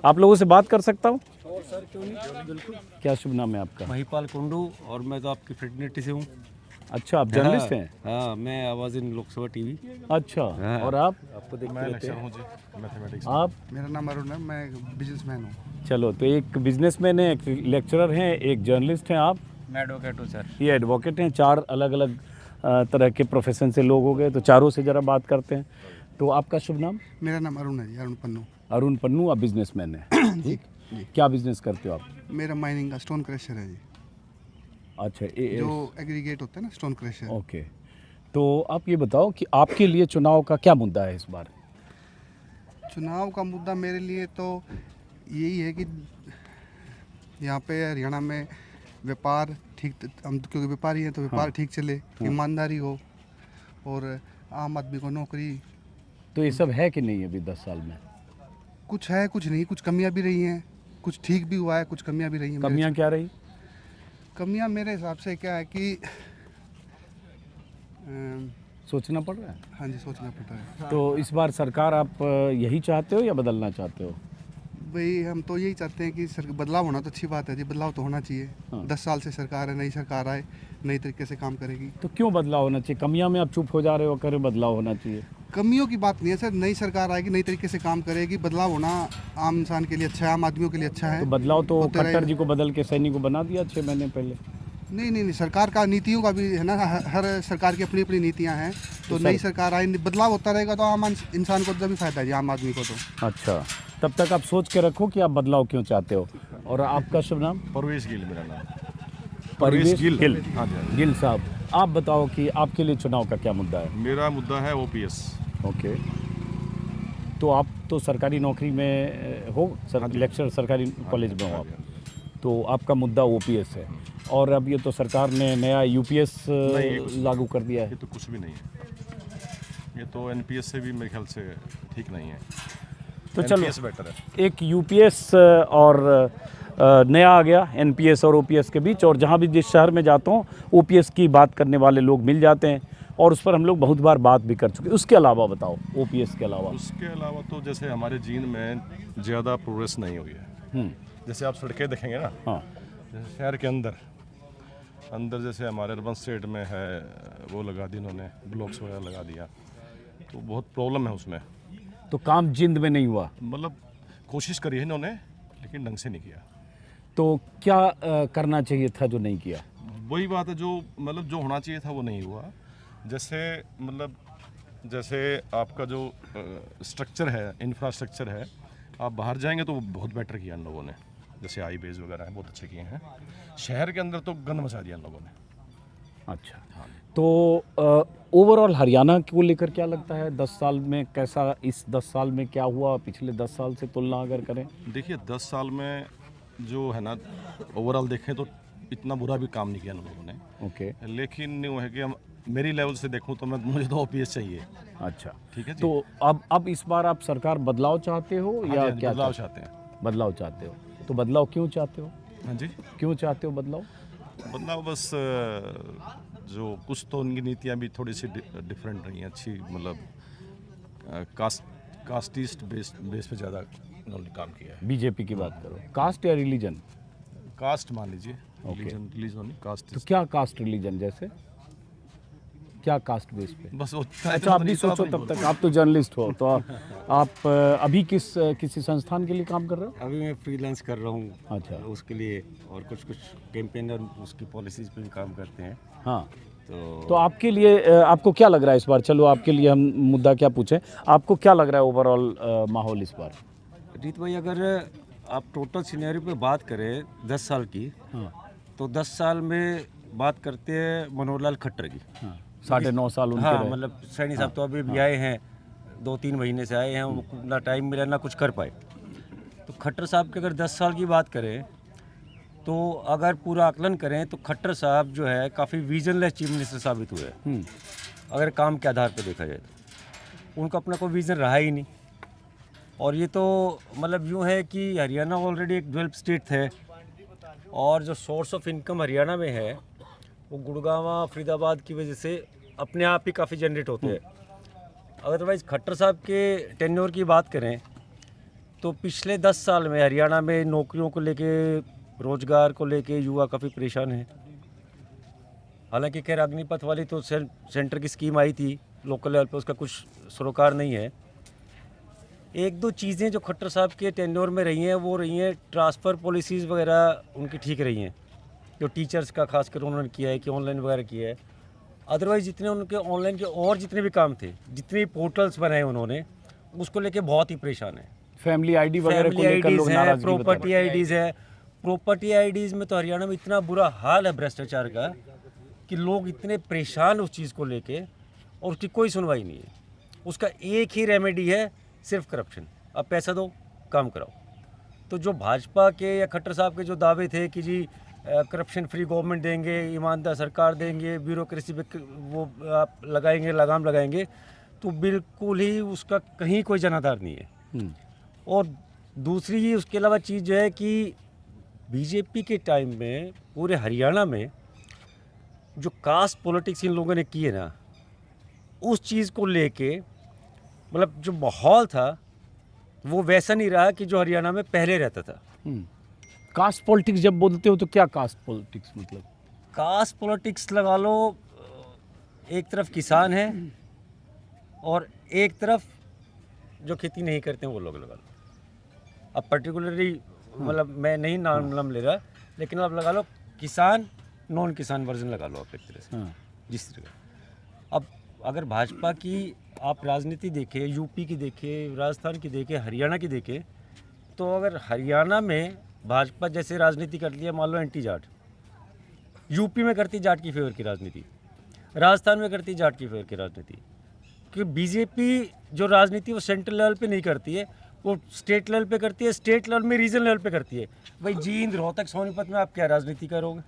आप लोगों से बात कर सकता हूँ? और सर क्यों नहीं, बिल्कुल। क्या शुभ नाम है आपका? महिपाल कुंडू, और मैं तो आपकी फ्रेटर्निटी से हूँ। अच्छा, आप जर्नलिस्ट हैं? हाँ, मैं आवाज़ इन लोकसभा टीवी। अच्छा, हाँ। और आप? आपको देखते रहते हैं। आप? मेरा नाम अरुण है, मैं बिजनेसमैन हूँ। चलो, तो एक बिजनेसमैन है, एक लेक्चरर हैं, एक जर्नलिस्ट हैं आप, मैं एडवोकेट हूँ सर। ये एडवोकेट हैं। चार अलग अलग तरह के प्रोफेशन से लोग हो गए, तो चारों से ज़रा बात करते हैं। तो आपका शुभ नाम? मेरा नाम अरुण है जी, अरुण पन्नू। अरुण पन्नू, आप बिजनेसमैन हैं, ठीक? क्या बिजनेस करते हो आप? मेरा माइनिंग का स्टोन क्रशर है जी, अच्छा, जो एग्रीगेट होता है ना, स्टोन क्रशर। ओके। तो आप ये बताओ कि आपके लिए चुनाव का क्या मुद्दा है इस बार? चुनाव का मुद्दा मेरे लिए तो यही है कि यहाँ पे हरियाणा में व्यापार ठीक, हम तो क्योंकि व्यापारी हैं तो व्यापार ठीक चले, ईमानदारी हो, और आम आदमी को नौकरी। तो ये सब है कि नहीं अभी 10 साल में? कुछ है, कुछ नहीं, कुछ कमियां भी रही हैं, कुछ ठीक भी हुआ है, कुछ कमियां भी रही हैं। कमियां क्या रही? कमियां मेरे हिसाब से क्या है कि सोचना पड़ रहा है। हाँ जी, सोचना पड़ता है। तो इस बार सरकार आप यही चाहते हो या बदलना चाहते हो? भाई हम तो यही चाहते हैं कि बदलाव होना तो अच्छी बात है जी, बदलाव तो होना चाहिए। हाँ। 10 साल से सरकार है, नई सरकार आए, नई तरीके से काम करेगी। तो क्यों बदलाव होना चाहिए? कमियां में आप चुप हो जा रहे हो, करे बदलाव होना चाहिए। कमियों की बात नहीं है सर, नई सरकार आएगी, नई तरीके से काम करेगी, बदलाव होना आम इंसान के लिए अच्छा है, आम आदमियों के लिए अच्छा है। तो बदलाव तो होते खट्टर रहेगा। जी को बदल के सैनी को बना दिया 6 महीने पहले। नहीं, सरकार का नीतियों का भी है ना, हर सरकार की अपनी अपनी नीतियाँ हैं। तो नई सरकार आए, बदलाव होता रहेगा तो आम इंसान को तो भी फायदा है जी, आम आदमी को तो। अच्छा, तब तक आप सोच के रखो कि आप बदलाव क्यों चाहते हो। और आपका शुभ नाम? परवेश गिल मेरा नाम। परवेश गिल। हाँ जी। गिल साहब, आप बताओ कि आपके लिए चुनाव का क्या मुद्दा है? मेरा मुद्दा है ओपीएस। ओके, तो आप तो सरकारी नौकरी में हो, लेक्चर सरकारी कॉलेज में हो आप, तो आपका मुद्दा ओपीएस है। और अब ये तो सरकार ने नया यूपीएस लागू कर दिया है। ये तो कुछ भी नहीं है, ये तो एनपीएस से भी मेरे ख्याल से ठीक नहीं है। तो चलो, एनपीएस बेटर है। एक यूपीएस और नया आ गया, एनपीएस और ओपीएस के बीच। और जहाँ भी जिस शहर में जाता हूँ, ओपीएस की बात करने वाले लोग मिल जाते हैं, और उस पर हम लोग बहुत बार बात भी कर चुके। उसके अलावा बताओ, ओपीएस के अलावा। उसके अलावा तो जैसे हमारे जींद में ज़्यादा प्रोग्रेस नहीं हुई है। जैसे आप सड़कें देखेंगे ना, हाँ, जैसे शहर के अंदर जैसे हमारे अर्बन स्टेट में है, वो लगा दी इन्होंने, ब्लॉक्स वगैरह लगा दिया, तो बहुत प्रॉब्लम है उसमें। तो काम जिंद में नहीं हुआ। मतलब कोशिश करी है इन्होंने, लेकिन ढंग से नहीं किया। तो क्या करना चाहिए था जो नहीं किया? वही बात है, जो मतलब जो होना चाहिए था वो नहीं हुआ। जैसे मतलब जैसे आपका जो स्ट्रक्चर है, इंफ्रास्ट्रक्चर है, आप बाहर जाएंगे तो वो बहुत बेटर किया इन लोगों ने। जैसे आई बेस वगैरह हैं, बहुत अच्छे किए हैं। शहर के अंदर तो गंद मचा दिया इन लोगों ने। अच्छा, तो ओवरऑल हरियाणा को लेकर क्या लगता है 10 साल में कैसा, इस 10 साल में क्या हुआ पिछले 10 साल से तुलना अगर करें? देखिए 10 साल में जो है ना, ओवरऑल देखें तो इतना बुरा भी काम नहीं किया इन लोगों ने। ओके, लेकिन वो है कि हम मेरी लेवल से देखूं तो मुझे तो ओपीएस चाहिए। अच्छा, ठीक है जी। तो अब इस बार आप सरकार बदलाव चाहते हो हाँ या जी, क्या बदलाव चाहते हैं। बदलाव चाहते हो? तो बदलाव क्यों चाहते हो? हाँ जी, क्यों चाहते हो बदलाव? बदलाव बस जो कुछ तो उनकी नीतियाँ भी थोड़ी सी डिफरेंट रही हैं, अच्छी, मतलब कास्टिस्ट बेस पे ज़्यादा उन्होंने काम किया है। बीजेपी की बात करो, कास्ट या रिलीजन? कास्ट मान लीजिए, रिलीजन नहीं, कास्ट। तो क्या कास्ट रिलीजन, जैसे क्या कास्ट बेस पे? बस वो अच्छा, आप भी सोचो तब तक, आप तो जर्नलिस्ट हो, तो आप अभी किसी संस्थान के लिए काम कर रहे हो? अभी मैं फ्रीलांस कर रहा हूँ। अच्छा, उसके लिए, और कुछ कैंपेन और उसकी पॉलिसीज पे भी काम करते हैं। हाँ। तो तो आपके लिए आपको क्या लग रहा है इस बार? चलो, आपके लिए हम मुद्दा क्या पूछें, आपको क्या लग रहा है ओवरऑल माहौल इस बार? रीत भाई, अगर आप टोटल सिनेरियो पे बात करें 10 साल की, हाँ, तो 10 साल में बात करते हैं मनोहर लाल खट्टर की। हाँ, 9.5 साल उनके हाँ, रहे। मतलब सैनी साहब तो अभी भी आए हैं, 2-3 महीने से आए हैं, उनको ना टाइम मिला ना कुछ कर पाए। तो खट्टर साहब की अगर 10 साल की बात करें, तो अगर पूरा आकलन करें तो खट्टर साहब जो है काफ़ी विजनलेस चीफ मिनिस्टर साबित हुए। अगर काम के आधार पर देखा जाए तो उनका अपना कोई विज़न रहा ही नहीं। और ये तो मतलब यूँ है कि हरियाणा ऑलरेडी एक डेवलप स्टेट है, और जो सोर्स ऑफ इनकम हरियाणा में है वो गुड़गांव फरीदाबाद की वजह से अपने आप ही काफ़ी जनरेट होते हैं। अदरवाइज़ खट्टर साहब के टेन्योर की बात करें तो पिछले 10 साल में हरियाणा में नौकरियों को लेके, रोजगार को लेके युवा काफ़ी परेशान है। हालांकि खैर अग्निपथ वाली तो सेंटर की स्कीम आई थी लोकल लेवल पे, उसका कुछ सरोकार नहीं है। एक दो चीज़ें जो खट्टर साहब के टेन्योर में रही हैं वो रही हैं, ट्रांसफ़र पॉलिसीज़ वगैरह उनकी ठीक रही हैं, जो टीचर्स का खासकर उन्होंने किया है कि ऑनलाइन वगैरह किया है। अदरवाइज़ जितने उनके ऑनलाइन के और जितने भी काम थे, जितने पोर्टल्स बनाए उन्होंने, उसको लेके बहुत ही परेशान है। फैमिली आईडी वगैरह को लेकर लोग है, नाराजगी बता प्रॉपर्टी आईडीज़ है। प्रॉपर्टी आईडीज़ में तो हरियाणा में इतना बुरा हाल है भ्रष्टाचार का कि लोग इतने परेशान उस चीज़ को लेके, और उसकी कोई सुनवाई नहीं है। उसका एक ही रेमेडी है, सिर्फ करप्शन। अब पैसा दो, काम कराओ। तो जो भाजपा के या खट्टर साहब के जो दावे थे कि जी करप्शन फ्री गवर्नमेंट देंगे, ईमानदार सरकार देंगे, ब्यूरोक्रेसी पे वो आप लगाएंगे, लगाम लगाएंगे, तो बिल्कुल ही उसका कहीं कोई जनाधार नहीं है। और दूसरी उसके अलावा चीज़ जो है कि बीजेपी के टाइम में पूरे हरियाणा में जो कास्ट पॉलिटिक्स इन लोगों ने की है ना, उस चीज़ को लेके मतलब जो माहौल था वो वैसा नहीं रहा कि जो हरियाणा में पहले रहता था। कास्ट पॉलिटिक्स जब बोलते हो तो क्या कास्ट पॉलिटिक्स मतलब? कास्ट पॉलिटिक्स लगा लो, एक तरफ किसान है और एक तरफ जो खेती नहीं करते हैं वो लोग लगा लो। अब पर्टिकुलरली मतलब मैं नहीं नाम ले रहा, लेकिन आप लगा लो किसान, नॉन किसान वर्जन लगा लो आप एक तरह से, जिस तरह का। अब अगर भाजपा की आप राजनीति देखें, यूपी की देखें, राजस्थान की देखें, हरियाणा की देखें, तो अगर हरियाणा में भाजपा जैसे राजनीति करती है, मान लो एंटी जाट, यूपी में करती जाट की फेवर की राजनीति, राजस्थान में करती जाट की फेवर की राजनीति। क्योंकि बीजेपी जो राजनीति वो सेंट्रल लेवल पे नहीं करती है, वो स्टेट लेवल पे करती है, स्टेट लेवल में रीजनल लेवल पे करती है। भाई जींद, रोहतक, सोनीपत में आप क्या राजनीति करोगे?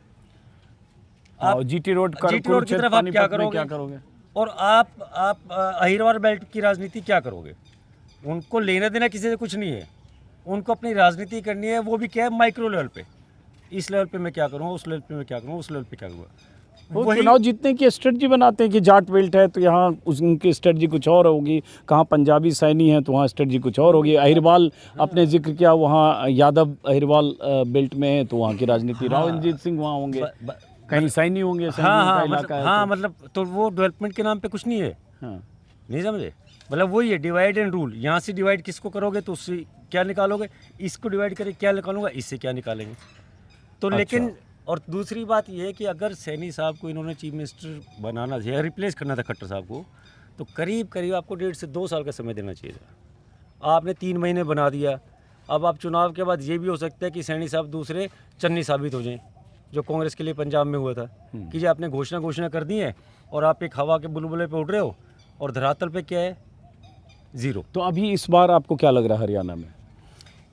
आप जीटी रोड की तरफ आप क्या करोगे? और आप अहिरवार बेल्ट की राजनीति क्या करोगे? उनको लेना देना किसी से कुछ नहीं है, उनको अपनी राजनीति करनी है, वो भी क्या है, माइक्रो लेवल पे। इस लेवल पे मैं क्या करूँगा, उस लेवल पे मैं क्या करूँगा, उस लेवल पे क्या करूँगा। वो चुनाव जीतने की स्ट्रेटजी बनाते हैं कि जाट बेल्ट है तो यहाँ उनकी स्ट्रेटजी कुछ और होगी, कहाँ पंजाबी सैनी है तो वहाँ स्ट्रेटजी कुछ और होगी। अहिरवाल आपने जिक्र किया, वहाँ यादव अहिरवाल बेल्ट में है तो वहाँ की राजनीति राव इंद्रजीत सिंह वहाँ होंगे, कहीं सैनी होंगे। मतलब तो वो डेवलपमेंट के नाम पे कुछ नहीं है। नहीं समझे? मतलब वही है डिवाइड एंड रूल। यहाँ से डिवाइड किसको करोगे तो उससे क्या निकालोगे, इसको डिवाइड करके क्या निकालूंगा, इससे क्या निकालेंगे। तो लेकिन और दूसरी बात ये है कि अगर सैनी साहब को इन्होंने चीफ मिनिस्टर बनाना था या रिप्लेस करना था खट्टर साहब को, तो करीब करीब आपको 1.5 से 2 साल का समय देना चाहिए था। आपने 3 महीने बना दिया। अब आप चुनाव के बाद ये भी हो सकता है कि सैनी साहब दूसरे चन्नी साबित हो जाएं, जो कांग्रेस के लिए पंजाब में हुआ था कि जो आपने घोषणा कर दी है और आप एक हवा के बुलबुले पे उड़ रहे हो और धरातल पे क्या है, ज़ीरो। तो अभी इस बार आपको क्या लग रहा है हरियाणा में?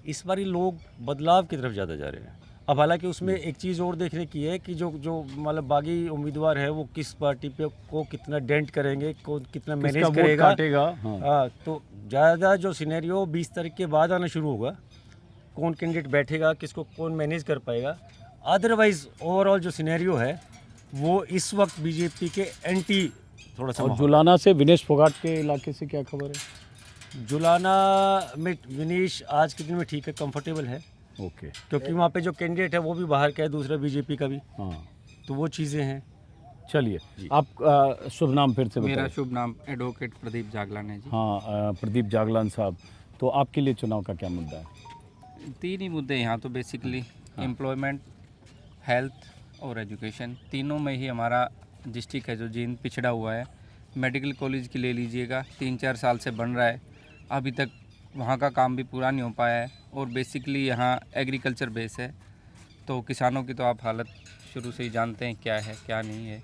इस बार ही लोग बदलाव की तरफ ज़्यादा जा रहे हैं। अब हालांकि उसमें एक चीज़ और देखने की है कि जो मतलब बागी उम्मीदवार है वो किस पार्टी पे को कितना डेंट करेंगे, को कितना मैनेज करेगा। हाँ, तो ज़्यादा जो सिनेरियो 20 तारीख के बाद आना शुरू होगा, कौन कैंडिडेट बैठेगा, किसको कौन मैनेज कर पाएगा। अदरवाइज ओवरऑल जो सिनेरियो है वो इस वक्त बीजेपी के एंटी थोड़ा सा। और जुलाना से विनेश फोगाट के इलाके से क्या खबर है? जुलाना में विनेश आज के दिन में ठीक है, कंफर्टेबल है। ओके, क्योंकि वहाँ पे जो कैंडिडेट है वो भी बाहर का है, दूसरा बीजेपी का भी। हाँ, तो वो चीज़ें हैं। चलिए, आप शुभ नाम फिर से बताइए। मेरा शुभ नाम एडवोकेट प्रदीप जागलान है जी। हाँ, प्रदीप जागलान साहब, तो आपके लिए चुनाव का क्या मुद्दा है? 3 ही मुद्दे यहाँ तो बेसिकली एम्प्लॉयमेंट, हेल्थ और एजुकेशन, तीनों में ही हमारा डिस्ट्रिक्ट है जो जींद पिछड़ा हुआ है। मेडिकल कॉलेज की ले लीजिएगा, 3-4 साल से बन रहा है, अभी तक वहाँ का काम भी पूरा नहीं हो पाया है। और बेसिकली यहाँ एग्रीकल्चर बेस है, तो किसानों की तो आप हालत शुरू से ही जानते हैं क्या है क्या नहीं है,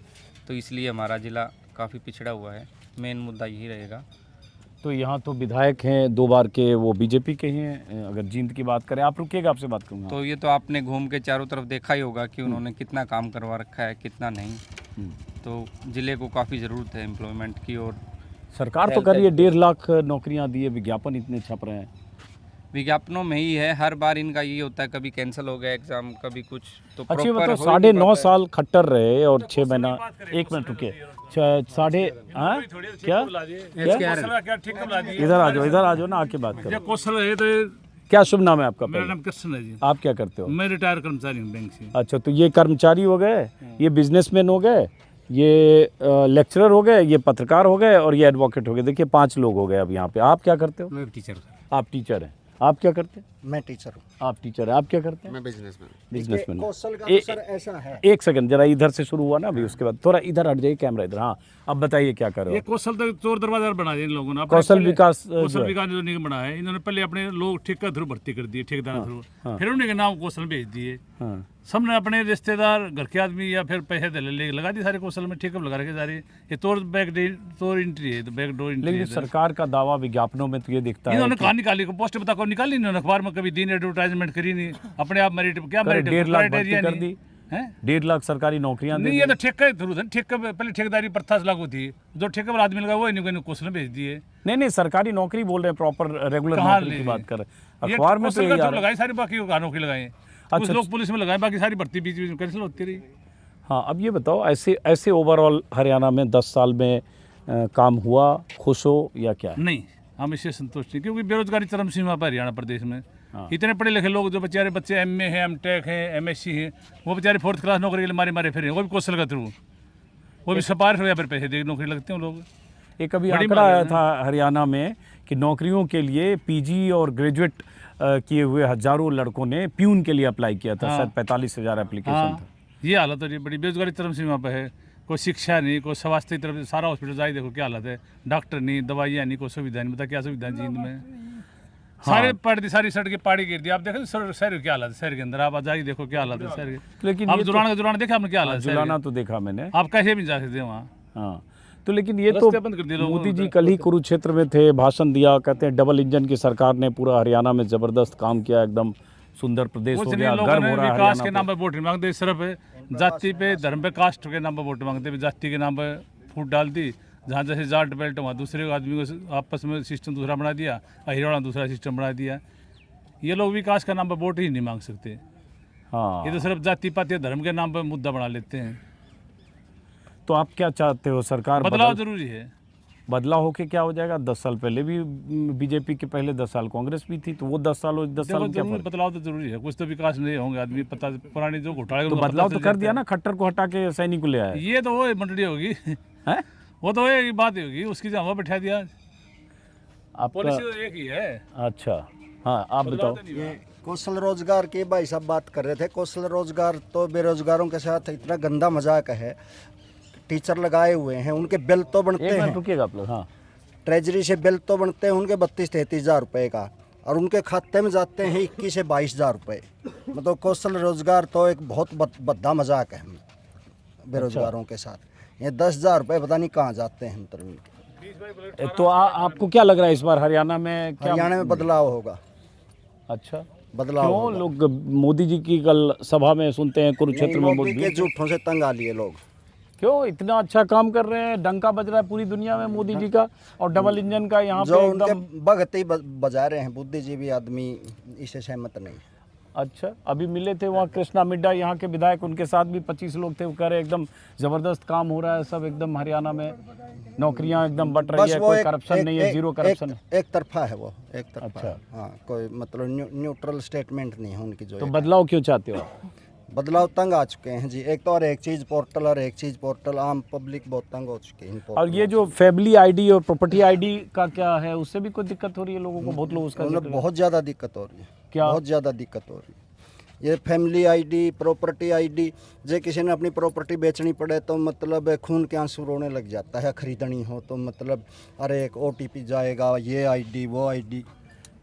तो इसलिए हमारा ज़िला काफ़ी पिछड़ा हुआ है। मेन मुद्दा यही रहेगा। तो यहाँ तो विधायक हैं 2 बार के, वो बीजेपी के हैं। अगर जींद की बात करें, आप रुकिएगा, आपसे बात करूँगा। तो ये तो आपने घूम के चारों तरफ देखा ही होगा कि उन्होंने कितना काम करवा रखा है, कितना नहीं। तो ज़िले को काफ़ी ज़रूरत है एम्प्लॉयमेंट की। और सरकार तो कर रही है, 1.5 लाख नौकरियाँ दी है, विज्ञापन इतने छप रहे हैं। विज्ञापनों में ही है, हर बार इनका ये होता है, कभी कैंसिल हो गया एग्ज़ाम, कभी कुछ। तो अच्छा, proper मतलब हो ही 9.5 नहीं साल खट्टर रहे और 6 महीना, 1 मिनट रुकिए, साढ़े हाँ क्या इधर आ जाओ ना, आके बात करो। क्वेश्चन है तो क्या शुभ नाम है आपका? मेरा पहले नाम कृष्ण है जी। आप क्या करते हो? मैं रिटायर कर्मचारी हूँ बैंक से। अच्छा, तो ये कर्मचारी हो गए, ये बिजनेसमैन हो गए, ये लेक्चरर हो गए, ये पत्रकार हो गए और ये एडवोकेट हो गए। देखिए 5 लोग हो गए अब यहाँ पे। आप क्या करते हो? मैं टीचर हूँ। आप टीचर हैं। आप क्या करते हैं? मैं टीचर हूँ। आप टीचर हैं। आप क्या करते हैं? मैं बिजनेसमैन। बिजनेसमैन। कौशल का तो सर ऐसा है। एक सेकंड, जरा इधर से शुरू हुआ ना अभी, उसके बाद थोड़ा इधर हट जाइए, कैमरा इधर। हाँ, अब बताइए क्या कर रहे ये हो? कौशल तो चोर दरवाजा बना दिया इन लोगों ने। अपने कौशल पहले- विकास कौशल विकास जो निगम बना है, इन्होंने पहले अपने लोग ठेका थ्रू भर्ती कर दिए, ठेकेदार थ्रू, फिर उन्हीं के नाम कौशल भेज दिए। हाँ, सबने अपने रिश्तेदार, घर के आदमी या फिर पैसे दे ले लगा दिए सारे कौशल में, ठेका लगा रखे सारे। ये तोर एंट्री है, तो बैक डोर एंट्री लेकिन है। सरकार का दावा विज्ञापनों में तो ये दिखता है इन्होंने कि कहा निकाली को पोस्ट बता को निकाली इन्होंने, अखबार में कभी दिन एडवर्टाइजमेंट करी नहीं, अपने आप मेरिट क्या मेरिट 1.5 लाख भर्ती क्राइटेरिया कर नहीं दी, है। 1.5 लाख सरकारी नौकरियां दे नहीं, ये दी। तो ठेके थ्रू था, ठेके पहले ठेकेदारी प्रथा लागू थी, जो ठेके पर आदमी लगा वो इन्हीं क्वेश्चन भेज दिए। नहीं, सरकारी नौकरी बोल रहे हैं, प्रॉपर रेगुलर कहाँ नौकरी की ले? बात कर रहे हैं। ये अखबार में तो कौशल यही का आ थ्रू रहा है। लगाई सारी, बाकी को गानों की लगाए। कुछ अच्छा, लोग पुलिस में लगाए, बाकी सारी भर्ती बीच बीच में कैंसिल होती रही। हाँ, अब ये बताओ, ऐसे ओवरऑल हरियाणा में 10 साल में काम हुआ, खुश हो या क्या है? नहीं, हम इससे संतुष्ट नहीं, क्योंकि बेरोजगारी चरम सीमा पर हरियाणा प्रदेश में। हाँ। इतने पढ़े लिखे लोग, जो बेचारे बच्चे MA हैं, M.Tech हैं, MSc हैं, वो बेचारे 4th क्लास नौकरी के लिए मारे मारे फिर, वो भी कौशल के थ्रू, वो भी सिफारिश हो या फिर पैसे दे नौकरी लगते हैं लोग। एक अभी बड़ी आंकड़ा मांग है आया ना। था हरियाणा में कि नौकरियों के लिए PG और ग्रेजुएट किए हुए हजारों लड़कों ने प्यून के लिए अप्लाई किया था। हाँ। शायद 45,000 एप्लीकेशन हाँ, था। ये हालत हो रही है, बड़ी बेरोजगारी चरम सीमा पर है। कोई शिक्षा नहीं, कोई स्वास्थ्य की तरफ से सारा हॉस्पिटल जाए, देखो क्या हालत है, डॉक्टर नहीं, दवाइयाँ नहीं, कोई सुविधा नहीं, बता क्या सुविधा जींद में। सारे पड़ दी, सारी सड़कें पहाड़ी गिर दी। आप देखो शहर की क्या हालत है, शहर के अंदर आप आ जाइए, देखो क्या हालत है शहर के। लेकिन आप ये तो- जुलाना देखा आपने क्या हालत है शहर जुलाना के? तो देखा मैंने। आप कैसे भी जा सकते हैं वहाँ। हाँ, तो लेकिन ये तो रास्ते बंद कर दिए लोगों मोदी जी ने। कल ही कुरुक्षेत्र में थे, भाषण दिया, कहते हैं डबल इंजन की सरकार ने पूरा हरियाणा में जबरदस्त काम किया, एकदम सुंदर प्रदेश हो कुछ गया, नहीं, लोगों गर्व ने हो रहा है विकास के हरियाणा नाम पर वोट नहीं मांगते, सिर्फ जाति पे, धर्म पे, कास्ट के नाम पर वोट मांगते, जाति के नाम पर फूट डाल दी। जहाँ जैसे जाट बेल्ट वहाँ दूसरे आदमी को आपस में सिस्टम दूसरा बना दिया, हरियाणा दूसरा सिस्टम बना दिया। ये लोग विकास का नाम पर वोट ही नहीं मांग सकते, हाँ। ये तो सिर्फ जाति पाति धर्म के नाम पर मुद्दा बना लेते हैं। तो आप क्या चाहते हो? सरकार बदलाव जरूरी है। बदलाव होके क्या हो जाएगा? 10 साल पहले भी बीजेपी के पहले 10 साल कांग्रेस भी थी, तो वो 10 साल 10 साल देखो में क्या जरूरी फर्क? बदलाव तो जरूरी है, कुछ तो विकास नहीं होंगे आदमी पता पुरानी जो घोटाले तो उनको बदलाव पता तो चल कर जाता दिया है। ना, खट्टर को हटा के सैनी को ले आया है। ये तो वो मंडली होगी हैं? वो तो एक बात ही होगी, उसकी जगह बैठा दिया। आपका पॉलिसी तो एक ही है। अच्छा, हाँ, आप बताओ। ये कौशल रोजगार की भाई साहब बात कर रहे थे। कौशल रोजगार तो बेरोजगारों के साथ इतना गंदा मजाक है। टीचर लगाए हुए हैं, उनके बिल तो बनते एक मिनट हैं, रुकिएगा आप लोग। हाँ, ट्रेजरी से बिल तो बनते हैं उनके 32-33 हज़ार रुपये का, और उनके खाते में जाते हैं 21 से 22 हज़ार रुपये। मतलब कौशल रोजगार तो एक बहुत भद्दा मजाक है बेरोजगारों के साथ। ये 10,000 रुपये पता नहीं कहाँ जाते हैं मतलब इनके। तो आपको क्या लग रहा है इस बार हरियाणा में क्या? हरियाणा में बदलाव होगा। अच्छा, बदलाव क्यों? होगा। लोग मोदी जी की कल सभा में सुनते हैं कुरुक्षेत्र में मोदी के मोदी, झूठों से तंग आ लिए लोग। क्यों इतना अच्छा काम कर रहे हैं, डंका बज रहा है पूरी दुनिया में मोदी जी का, और डबल इंजन का यहाँ जो पे उनके एकदम। भगत ही बजा रहे हैं, बुद्धिजीवी आदमी इससे सहमत नहीं। अच्छा, अभी मिले थे वहाँ कृष्णा मिड्डा, यहाँ के विधायक, उनके साथ भी 25 लोग थे। वो कह रहे एकदम जबरदस्त काम हो रहा है, सब एकदम हरियाणा में नौकरियाँ एकदम बट रही है, कोई करप्शन नहीं है, जीरो करप्शन है। एक तरफा है वो, एक तरफा अच्छा। है। हाँ, कोई मतलब न्यूट्रल स्टेटमेंट नहीं है उनकी जो तो है। बदलाव क्यों चाहते हो आप? बदलाव तंग आ चुके हैं जी। एक तो और एक चीज़ पोर्टल, और एक चीज़ पोर्टल, आम पब्लिक बहुत तंग हो चुकी है इन और पोर्टलों ये जो फैमिली आईडी और प्रॉपर्टी आईडी का क्या है, उससे भी कोई दिक्कत हो रही है लोगों को? बहुत लोग उसका से। उन्हें जिक्र बहुत ज़्यादा दिक्कत हो रही है। क्या? बहुत ज़्यादा दिक्कत हो रही है। ये फैमिली आईडी, प्रॉपर्टी आईडी, जो किसी ने अपनी प्रॉपर्टी बेचनी पड़े तो मतलब खून के आंसू रोने लग जाता है। खरीदनी हो तो मतलब अरे एक OTP जाएगा, ये आईडी वो आईडी।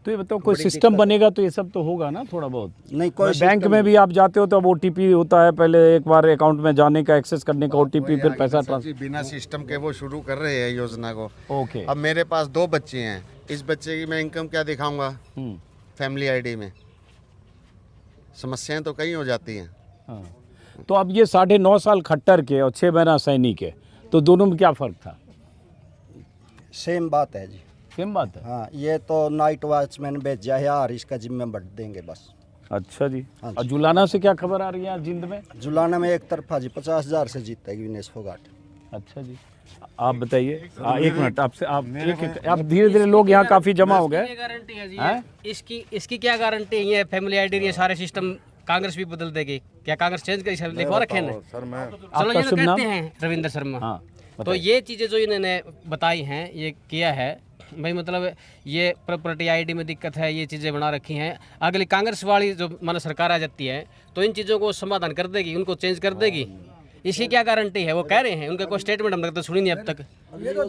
तो ये बताओ, कोई सिस्टम बनेगा तो ये सब तो होगा ना थोड़ा बहुत? नहीं, कोई बैंक में भी आप जाते हो तो अब OTP होता है, पहले एक बार अकाउंट में जाने का, एक्सेस करने का OTP, फिर पैसा ट्रांसफर। बिना सिस्टम के वो शुरू कर रहे हैं योजना को। ओके। अब मेरे पास 2 बच्चे हैं, इस बच्चे की मैं इनकम क्या दिखाऊंगा फैमिली आईडी में? समस्याएं तो कई हो जाती हैं। हाँ, तो अब ये 9.5 साल खट्टर के और 6 महीना सैनी के, तो दोनों में क्या फ़र्क था? सेम बात है जी। सेम बात है। हाँ, ये तो नाइट वॉचमैन भेजा है यार, इसका जिम्मे बढ़ देंगे बस। अच्छा जी। हाँ जी। और जुलाना से क्या खबर आ रही है जिंद में? जुलाना में एक तरफा जी 50,000 से जीतेगी विनेश फोगाट। अच्छा जी। आप बताइए। एक मिनट आपसे, आप धीरे धीरे, लोग यहाँ काफ़ी जमा हो गए। गारंटी है जी हैं? इसकी क्या गारंटी है? ये फैमिली आईडी ये सारे सिस्टम कांग्रेस भी बदल देगी क्या? कांग्रेस चेंज कर लिखवा रखे हैं। सर मैं चलो ये शुभ नाम? कहते हैं रविंद्र शर्मा। हाँ, तो ये चीज़ें जो इन्होंने बताई हैं, ये किया है भाई, मतलब ये प्रॉपर्टी आईडी में दिक्कत है, ये चीज़ें बना रखी हैं। अगली कांग्रेस वाली जो मानो सरकार आ जाती है तो इन चीज़ों को समाधान कर देगी, उनको चेंज कर देगी। इसकी क्या गारंटी है? वो कह रहे हैं, उनका कोई स्टेटमेंट हम तक तो सुनी नहीं अब तक।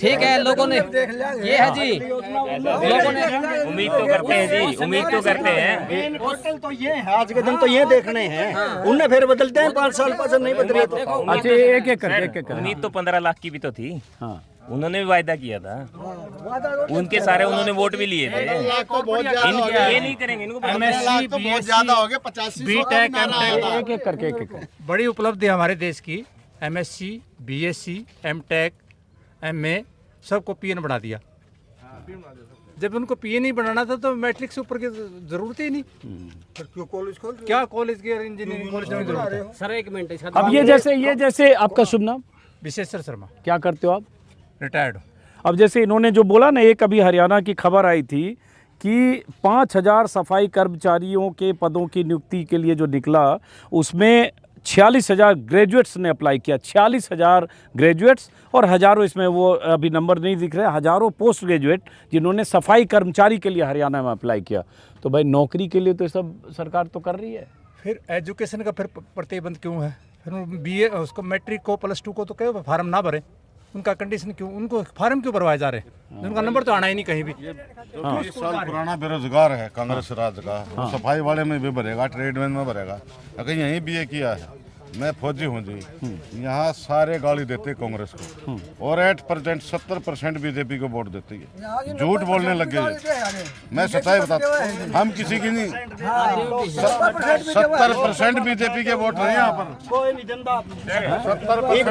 ठीक है, लोगों ने ये है जी, लोगों ने उम्मीद तो करते हैं जी, उम्मीद तो करते हैं। होटल तो ये है, आज के दिन तो ये देखने हैं, उन्हें फिर बदलते हैं 5 साल बाद नहीं बदले तो। अच्छा, एक एक करके। उम्मीद तो 15 लाख की भी तो थी। हाँ, उन्होंने भी वायदा किया था, उनके सारे उन्होंने वोट भी लिए थे। ये नहीं करेंगे, इनको MSc तो बहुत ज्यादा हो गया, 85 बीटेक एक एक करके। बड़ी उपलब्धि है हमारे देश की। MSc, BSc, MTech, MA सबको PN बना दिया। जब उनको PN ही बनाना था तो मैट्रिक से ऊपर की जरूरत ही नहीं। क्यों कॉलेज खोल? क्या कॉलेज के इंजीनियरिंग कॉलेज में जरूरत है? सर एक मिनट इसका अब ये जैसे आपका शुभ नाम? विशेश्वर शर्मा, क्या करते हो आप? रिटायर्ड। अब जैसे इन्होंने जो बोला ना, एक अभी हरियाणा की खबर आई थी कि 5000 सफाई कर्मचारियों के पदों की नियुक्ति के लिए जो निकला, उसमें 46,000 ग्रेजुएट्स ने अप्लाई किया। 46,000 ग्रेजुएट्स और हज़ारों, इसमें वो अभी नंबर नहीं दिख रहे, हज़ारों पोस्ट ग्रेजुएट जिन्होंने सफाई कर्मचारी के लिए हरियाणा में अप्लाई किया। तो भाई नौकरी के लिए तो ये सब सरकार तो कर रही है। फिर एजुकेशन का फिर प्रतिबंध क्यों है? फिर BA उसको मैट्रिक को +2 को तो कहे फार्म ना भरे, उनका कंडीशन क्यों, उनको फार्म क्यों भरवाए जा रहे हैं? उनका नंबर तो आना ही नहीं कहीं भी। 20 साल पुराना बेरोजगार है कांग्रेस राज का, वो सफाई वाले में भी भरेगा, ट्रेडमैन में भरेगा। अगर यहीं BA किया है, मैं फौजी हूँ जी, यहाँ सारे गाली देते कांग्रेस को, और 8% 70% बीजेपी को वोट देती है। झूठ बोलने लग गए, मैं सच्चाई बताता हूँ, हम किसी की नहीं, 70% बीजेपी के वोट नहीं यहाँ पर। कोई नहीं जनता। एक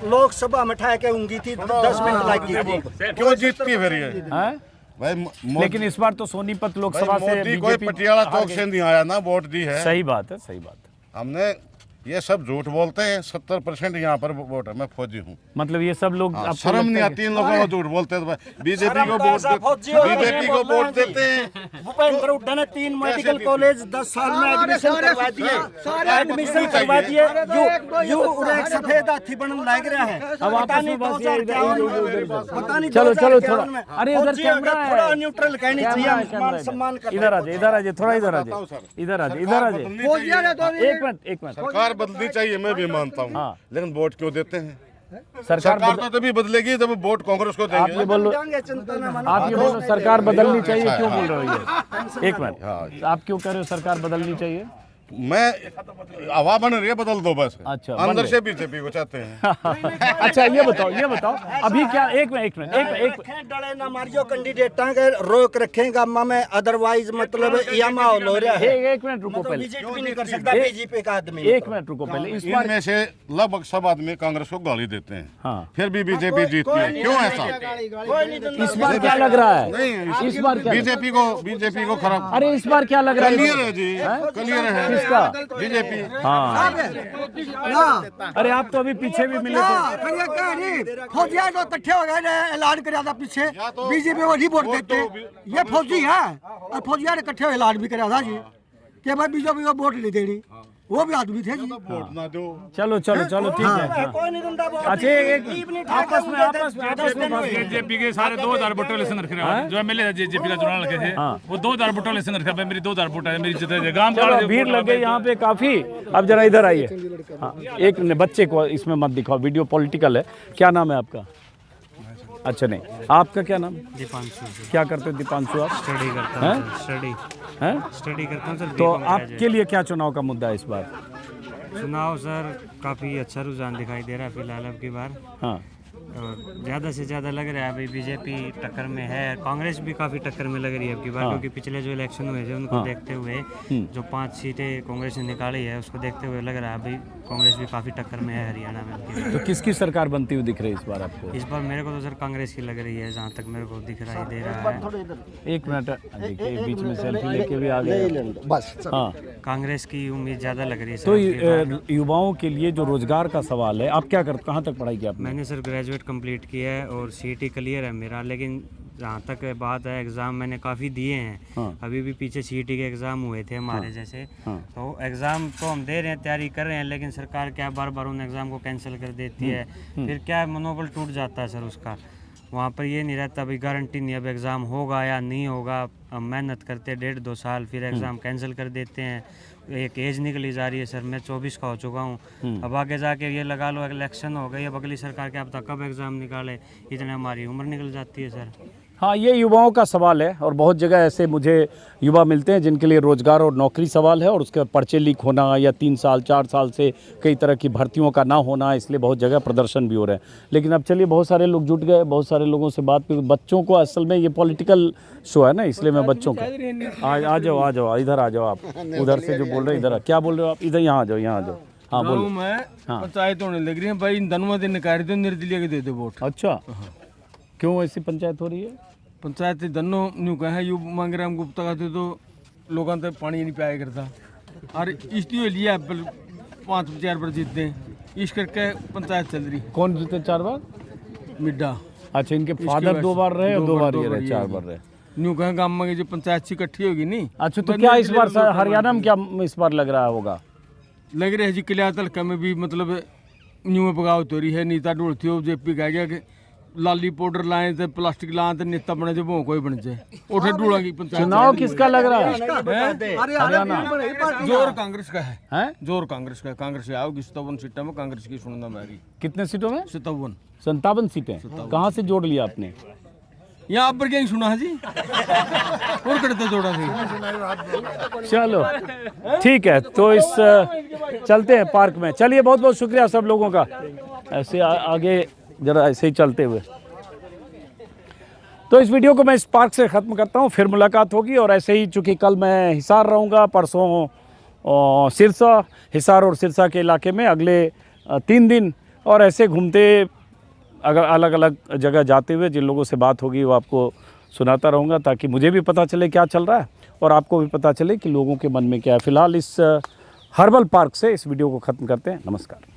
लोकसभा में ठा के उंगी थी, 10 मिनट लगी थी। क्यों जीतती है फिर ये हैं? भाई? लेकिन इस बार तो सोनीपत लोकसभा से मोदी कोई बीजेपी पटियाला चौक से नहीं आया ना, वोट दी है। सही बात है, सही बात है। हमने ये सब झूठ बोलते हैं। 70% यहाँ पर वोट है, मैं फौजी हूँ। मतलब ये सब लोग आपको शर्म लगता नहीं है आती इन लोगों को झूठ बोलते हैं। तो बीजेपी को वोट देते हैं। भूपेंद्र हुड्डा ने 3 मेडिकल कॉलेज 10 साल में एडमिशन करवा दिए, एडमिशन करवा दिए। यू एक सफेद हाथी बनने लग रहा है। अब आपस में बस ये पता नहीं, चलो थोड़ा, अरे उधर कैमरा है, थोड़ा न्यूट्रल कहनी चाहिए, मान सम्मान कर। इधर आ जाए, थोड़ा इधर आ जाए। एक मिनट। सरकार बदलनी चाहिए, मैं भी मानता हूँ, हाँ। लेकिन वोट क्यों देते हैं? सरकार तो तभी बदलेगी जब वोट कांग्रेस को आप देंगे। ये बोलो सरकार बदलनी चाहिए, क्यों बोल रहे हो ये? एक मिनट, आप क्यों कह रहे हो सरकार बदलनी चाहिए? मैं हवा बन रही है, बदल दो बस। अच्छा, अंदर से बीजेपी को चाहते हैं। अच्छा, ये बताओ अभी क्या, एक मिनट डरे ना मारियो कैंडिडेटा के रोक रखेगा में, अदरवाइज मतलब ये माहौल हो रहा है। एक मिनट रुको पहले, बीजेपी नहीं कर सकता बीजेपी का आदमी। एक मिनट रुको पहले। इस बार इनमें से लगभग सब आदमी कांग्रेस को गाली देते हैं, हाँ, फिर भी बीजेपी जीतती है। क्यों ऐसा? इस बार क्या लग रहा है? नहीं, इस बार क्या? बीजेपी को खराब। अरे इस बार क्या लग रहा है? क्लियर है जी, क्लियर है। किसका? बीजेपी। हाँ, अरे आप तो अभी पीछे भी मिले थे। फौजिया तो इकट्ठे हो गए, ऐलान कराया था पीछे, बीजेपी को नहीं वोट देते। ये फौजी है और फौजिया ने इकट्ठे ऐलान भी कराया था जी कि भाई बीजेपी को वोट नहीं देनी। वो भी आदमी थे जी। वोट ना दो। चलो ठीक है। अच्छा, एक आपस में जेजेपी के सारे 2000 वोटर लेसन रखे हैं। जो MLA जेजेपी का चुनाव लगे थे, वो 2000 वोटर लेसन रखे हैं। मेरी 2000 वोट है, मेरी जित है। गांव का भीड़ लग गई यहाँ पे काफी। अब जरा इधर आइए। हाँ, एक बच्चे को इसमें मत दिखाओ, वीडियो पॉलिटिकल है। क्या नाम है आपका? अच्छा, नहीं, आपका क्या नाम? दीपांशु। क्या करते हैं दीपांशु आप? स्टडी करता हूँ। स्टडी करता हूँ सर। तो आपके लिए क्या चुनाव का मुद्दा है इस बार? चुनाव सर काफ़ी अच्छा रुझान दिखाई दे रहा है फिलहाल अब की बार। हाँ, और ज़्यादा से ज़्यादा लग रहा है अभी बीजेपी टक्कर में है, कांग्रेस भी काफ़ी टक्कर में लग रही है अब की बार। क्योंकि पिछले जो इलेक्शन हुए थे उनको देखते हुए, जो 5 सीटें कांग्रेस ने निकाली है उसको देखते हुए लग रहा है अभी कांग्रेस भी काफ़ी टक्कर में है हरियाणा में। तो किसकी सरकार बनती हुई दिख रही है इस बार आपको? इस बार मेरे को तो सर कांग्रेस की लग रही है, जहाँ तक मेरे को दिखाई दे रहा है। एक मिनट, देखिए बीच में सेल्फी लेके भी आ गए। बस हाँ, कांग्रेस की उम्मीद ज़्यादा लग रही है सर। तो अब की बार युवाओं के लिए जो रोजगार का सवाल है, आप क्या करते, कहाँ तक पढ़ाई की आपने? मैंने सर ग्रेजुएट कंप्लीट किया है और सीईटी क्लियर है मेरा, लेकिन जहाँ तक बात है एग्ज़ाम मैंने काफ़ी दिए हैं। हाँ। अभी भी पीछे सीईटी के एग्ज़ाम हुए थे हमारे जैसे। हाँ। तो एग्ज़ाम तो हम दे रहे हैं, तैयारी कर रहे हैं, लेकिन सरकार क्या बार बार उन एग्ज़ाम को कैंसिल कर देती है। फिर क्या मनोबल टूट जाता है सर उसका। वहाँ पर ये नहीं रहता भाई, गारंटी नहीं अब एग्ज़ाम होगा या नहीं होगा। हम मेहनत करते 1.5-2 साल, फिर एग्ज़ाम कैंसिल कर देते हैं। एक एज निकली जा रही है सर, मैं 24 का हो चुका हूँ। अब आगे जाके ये लगा लो इलेक्शन हो गई, अब अगली सरकार क्या पता कब एग्ज़ाम निकाले, इतने हमारी उम्र निकल जाती है सर। हाँ, ये युवाओं का सवाल है और बहुत जगह ऐसे मुझे युवा मिलते हैं जिनके लिए रोज़गार और नौकरी सवाल है, और उसके पर्चे लीक होना या 3 साल 4 साल से कई तरह की भर्तियों का ना होना, इसलिए बहुत जगह प्रदर्शन भी हो रहे हैं। लेकिन अब चलिए, बहुत सारे लोग जुट गए, बहुत सारे लोगों से बात की। बच्चों को असल में ये पॉलिटिकल शो है ना, इसलिए मैं बच्चों को आ जाओ इधर आ जाओ आप। उधर से जो बोल रहे हैं इधर, क्या बोल रहे हो आप? इधर यहाँ आ जाओ। हाँ बोलो। मैं पंचायत होने लग रही है भाई, इन धनवा दिन निकाल दो, निर्दलीय के दे दो वोट। अच्छा, क्यों ऐसी पंचायत हो रही है? पंचायत धनो न्यू कहे यू मांग रहे हम गुप्ता का तो लोगों तक पानी नहीं पाया करता, और इसलिए लिया 5-4 बार जीतते हैं, इस करके पंचायत चल रही। कौन जीते 4 बार? मिड्डा। अच्छा, इनके फादर 2 बार रहे और 2 बार ये रहे, 4 बार रहे। न्यू कहे गाँव में जो पंचायत से इकट्ठी होगी नहीं। अच्छा, तो क्या इस बार हरियाणा में क्या इस बार लग रहा होगा? लग रहा है जी, किला तलका में भी मतलब न्यू में बगावत हो रही है। नीता ढोलती हो, जेपी कह गया कि लाली पाउडर लाए थे, प्लास्टिक लाए थे, नेता बने जो वो कोई बन जाए। उठे ढूंढा की पंचायत। चुनाव किसका लग रहा है? हरियाणा। जोर कांग्रेस का है? जोर कांग्रेस का है। कांग्रेस आओगी 57 सीटों में, कांग्रेस की सुनना मेरी। कितने सीटों में? 57 सीटें। कहाँ से जोड़ लिया आपने? यहाँ पर क्या सुना है जी, और करते जोड़ा थी। चलो ठीक है, तो इस चलते हैं पार्क में। चलिए, बहुत बहुत शुक्रिया सब लोगों का। ऐसे आगे जरा ऐसे ही चलते हुए, तो इस वीडियो को मैं इस पार्क से ख़त्म करता हूँ। फिर मुलाकात होगी, और ऐसे ही चूँकि कल मैं हिसार रहूँगा, परसों सिरसा, हिसार और सिरसा के इलाके में अगले 3 दिन, और ऐसे घूमते अगर अलग अलग जगह जाते हुए जिन लोगों से बात होगी वो आपको सुनाता रहूँगा, ताकि मुझे भी पता चले क्या चल रहा है और आपको भी पता चले कि लोगों के मन में क्या है। फ़िलहाल इस हर्बल पार्क से इस वीडियो को ख़त्म करते हैं। नमस्कार।